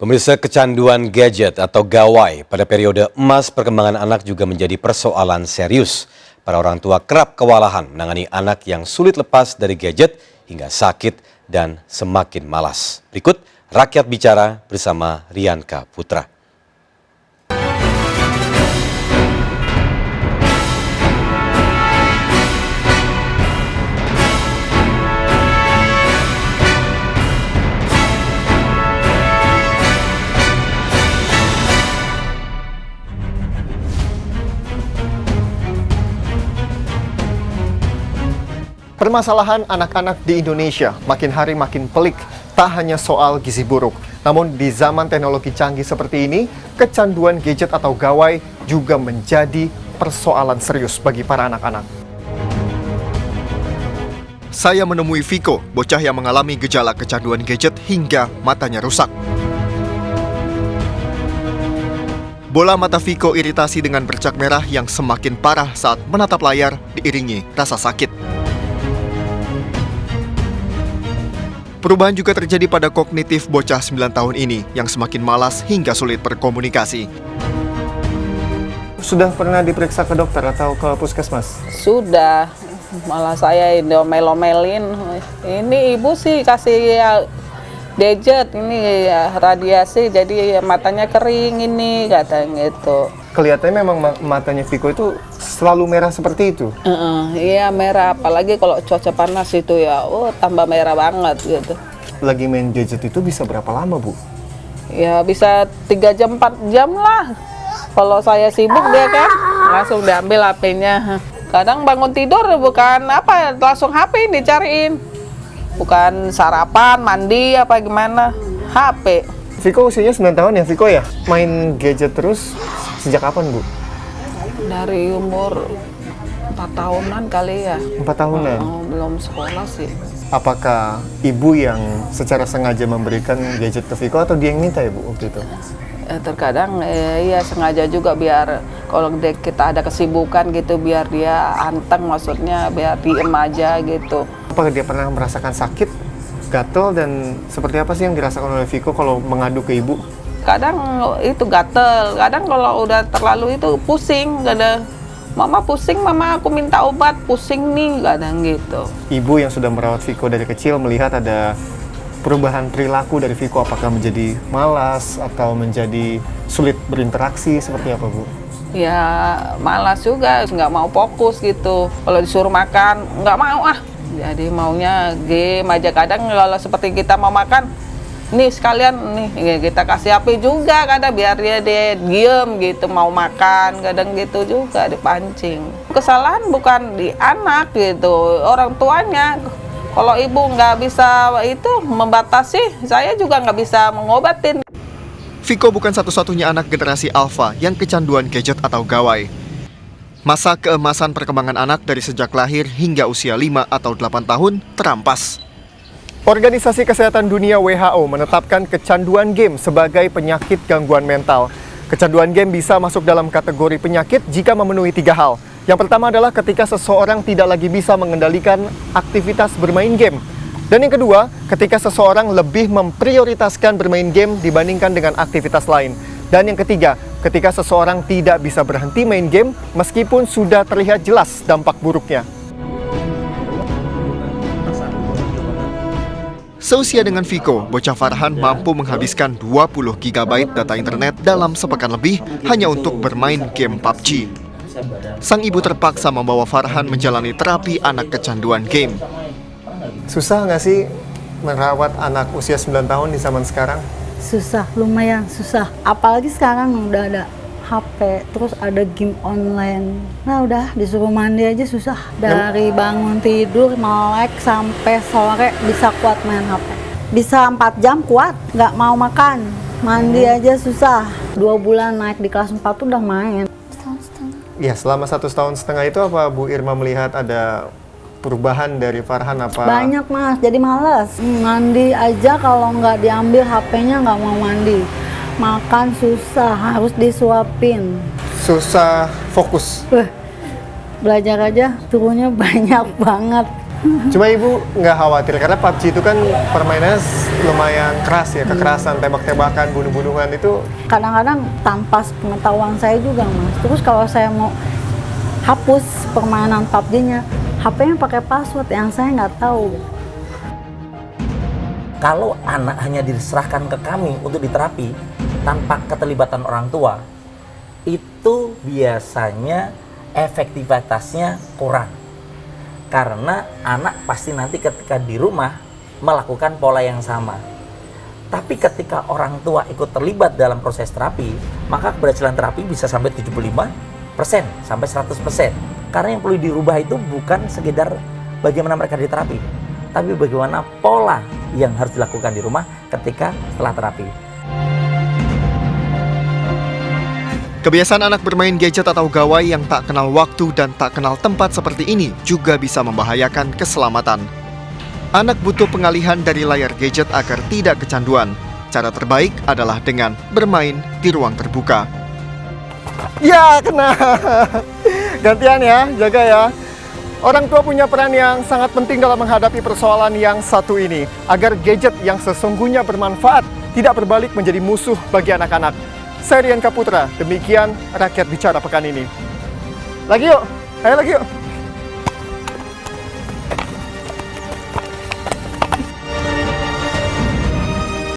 Pemirsa, kecanduan gadget atau gawai pada periode emas perkembangan anak juga menjadi persoalan serius. Para orang tua kerap kewalahan menangani anak yang sulit lepas dari gadget hingga sakit dan semakin malas. Berikut Rakyat Bicara bersama Rianka Putra. Permasalahan anak-anak di Indonesia makin hari makin pelik, tak hanya soal gizi buruk. Namun di zaman teknologi canggih seperti ini, kecanduan gadget atau gawai juga menjadi persoalan serius bagi para anak-anak. Saya menemui Viko, bocah yang mengalami gejala kecanduan gadget hingga matanya rusak. Bola mata Viko iritasi dengan bercak merah yang semakin parah saat menatap layar diiringi rasa sakit. Perubahan juga terjadi pada kognitif bocah 9 tahun ini yang semakin malas hingga sulit berkomunikasi. Sudah pernah diperiksa ke dokter atau ke puskesmas? Sudah, malah saya diomel-omelin. Ini ibu sih kasih gadget, ini radiasi jadi matanya kering ini, katanya gitu. Kelihatannya memang matanya Viko itu selalu merah seperti itu? Iya merah, apalagi kalau cuaca panas itu ya, tambah merah banget gitu. Lagi main gadget itu bisa berapa lama, Bu? Ya bisa 3 jam, 4 jam lah. Kalau saya sibuk dia kan, langsung diambil HP-nya. Kadang bangun tidur bukan apa, langsung HP dicariin. Bukan sarapan, mandi apa gimana, HP. Viko usianya 9 tahun ya, Viko ya? Main gadget terus sejak kapan, Bu? Dari umur 4 tahunan kali ya. 4 tahunan? Belum sekolah sih. Apakah ibu yang secara sengaja memberikan gadget ke Viko atau dia yang minta ya, Bu, waktu itu? Terkadang ya sengaja juga biar kalau kita ada kesibukan gitu biar dia anteng, maksudnya biar diem aja gitu. Apakah dia pernah merasakan sakit, gatel, dan seperti apa sih yang dirasakan oleh Viko kalau mengadu ke ibu? Kadang itu gatel, kadang kalau udah terlalu itu pusing, kadang mama pusing, mama aku minta obat, pusing nih, kadang gitu. Ibu yang sudah merawat Viko dari kecil melihat ada perubahan perilaku dari Viko, apakah menjadi malas atau menjadi sulit berinteraksi, seperti apa, Bu? Ya malas juga, nggak mau fokus gitu. Kalau disuruh makan, nggak mau Jadi maunya game aja. Kadang kalau seperti kita mau makan, nih sekalian nih kita kasih HP juga kadang biar dia diem gitu, mau makan, kadang gitu juga dipancing. Kesalahan bukan di anak gitu, orang tuanya. Kalau ibu nggak bisa itu membatasi, saya juga nggak bisa mengobatin. Viko bukan satu-satunya anak generasi Alpha yang kecanduan gadget atau gawai. Masa keemasan perkembangan anak dari sejak lahir hingga usia 5 atau 8 tahun terampas. Organisasi Kesehatan Dunia WHO menetapkan kecanduan game sebagai penyakit gangguan mental. Kecanduan game bisa masuk dalam kategori penyakit jika memenuhi 3 hal. Yang pertama adalah ketika seseorang tidak lagi bisa mengendalikan aktivitas bermain game. Dan yang kedua, ketika seseorang lebih memprioritaskan bermain game dibandingkan dengan aktivitas lain. Dan yang ketiga, ketika seseorang tidak bisa berhenti main game meskipun sudah terlihat jelas dampak buruknya. Seusia dengan Viko, bocah Farhan mampu menghabiskan 20 GB data internet dalam sepekan lebih hanya untuk bermain game PUBG. Sang ibu terpaksa membawa Farhan menjalani terapi anak kecanduan game. Susah nggak sih merawat anak usia 9 tahun di zaman sekarang? Susah, lumayan susah. Apalagi sekarang udah ada HP, terus ada game online. Nah udah disuruh mandi aja susah. Dari bangun tidur, melek sampai sore bisa kuat main HP. Bisa 4 jam kuat, nggak mau makan. Mandi aja susah. 2 bulan naik di kelas 4 tuh udah main. Ya, selama 1,5 tahun itu apa Bu Irma melihat ada perubahan dari Farhan apa? Banyak mas, jadi males. Mandi aja kalau nggak diambil HP-nya nggak mau mandi. Makan susah, harus disuapin. Susah fokus. Belajar aja turunnya banyak banget. Cuma ibu nggak khawatir karena PUBG itu kan permainannya lumayan keras ya, kekerasan, tembak-tembakan, bunuh-bunuhan itu. Kadang-kadang tanpa pengetahuan saya juga, Mas. Terus kalau saya mau hapus permainan PUBG-nya, HP-nya pakai password yang saya nggak tahu. Kalau anak hanya diserahkan ke kami untuk diterapi tanpa keterlibatan orang tua, itu biasanya efektivitasnya kurang. Karena anak pasti nanti ketika di rumah melakukan pola yang sama. Tapi ketika orang tua ikut terlibat dalam proses terapi, maka keberhasilan terapi bisa sampai 75% sampai 100%. Karena yang perlu dirubah itu bukan sekedar bagaimana mereka diterapi, tapi bagaimana pola yang harus dilakukan di rumah ketika setelah terapi. Kebiasaan anak bermain gadget atau gawai yang tak kenal waktu dan tak kenal tempat seperti ini juga bisa membahayakan keselamatan. Anak butuh pengalihan dari layar gadget agar tidak kecanduan. Cara terbaik adalah dengan bermain di ruang terbuka. Ya, kena. Gantian ya, jaga ya. Orang tua punya peran yang sangat penting dalam menghadapi persoalan yang satu ini, agar gadget yang sesungguhnya bermanfaat tidak berbalik menjadi musuh bagi anak-anak. Saya Rian Kaputra, demikian Rakyat Bicara pekan ini. Lagi yuk, ayo lagi yuk.